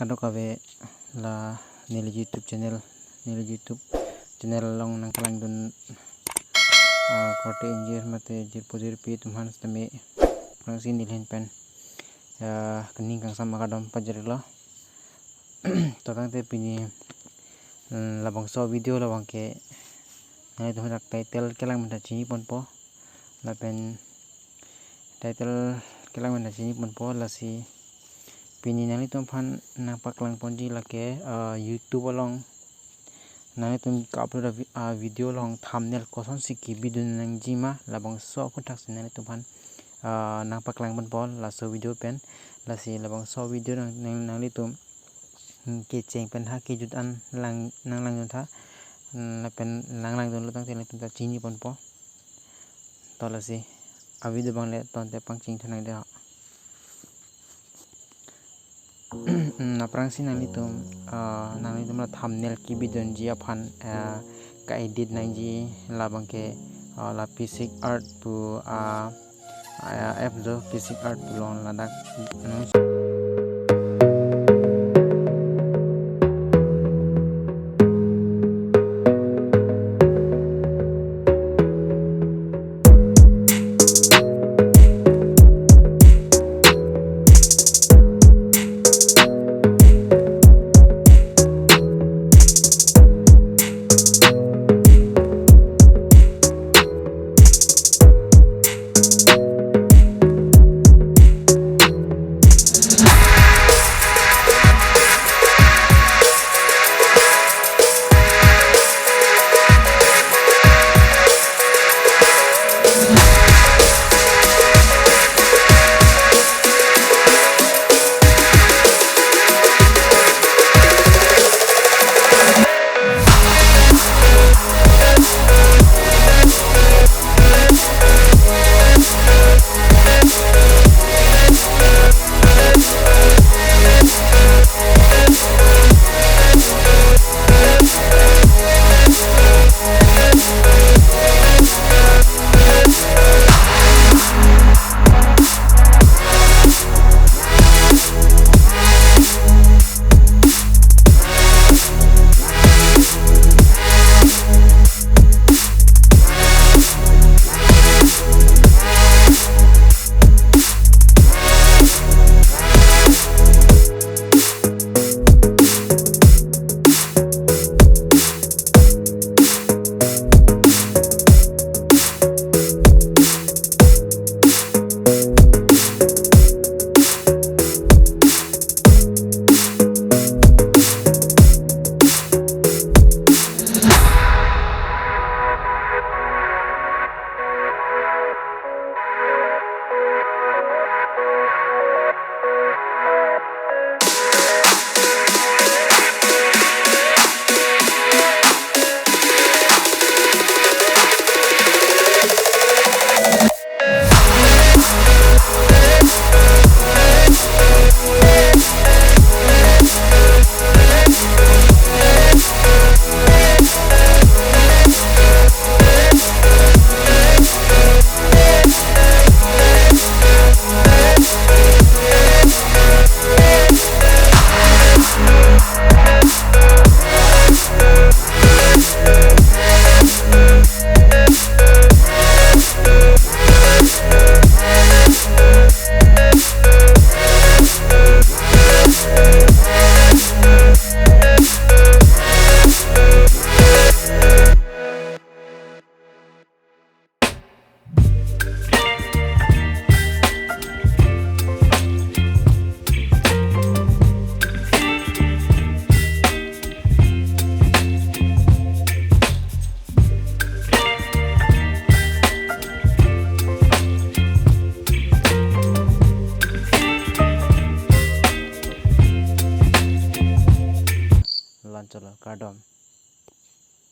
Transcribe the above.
kado kabe la nil YouTube channel long nang kalang dun korte injir mate jir pojir pi tumhan stame prangsi nilhin pen kening kang sama kadom pajarilo totang te pini labangso video labang ke nai tumhan title kelang menta chini ponpo la pen title kelang menta chini ponpo la si pini nali tumhan nang paklang ponji la ke YouTube along nang tum upload video long thumbnail koson si kibi dun nang jima labang so putak sinali tumhan nang paklang ponpo la so video pen la si labang so video nang tum ke cheng pen ha ke judan lang dun tha la pen lang dun lutang te tum ta chini ponpo to la si avideo bang le ton te pang ching thanang de na prangsi nang tum la thumbnail kibi dun ji aphan ka edit nang ji labang ke la basic art pu app do basic art pu long ladak lancolo kardom